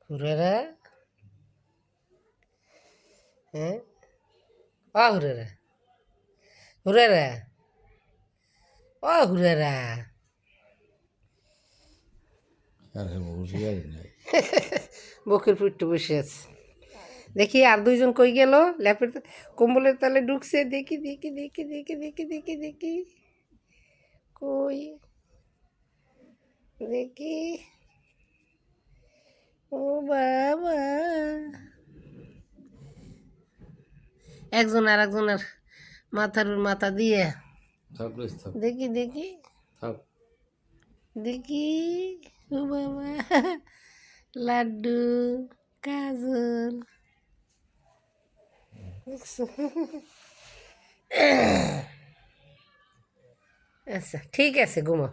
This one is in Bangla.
হুরেরা, হ্যাঁ, হুরেরা, হুরেরা, হুরেরা। বকের পুট্টু বসে আছে। দেখি আর দুইজন কই গেল? ল্যাপের কম্বলের তলে ঢুকছে। দেখি দেখি দেখি দেখি দেখি দেখি দেখি কই দেখি। ও বাবা, একজন আর একজনের মাথার মাথা দিয়ে দেখি দেখি দেখি। ও বাবা, লাড্ডু, কাজল, দেখছো? আচ্ছা ঠিক আছে, ঘুমাও।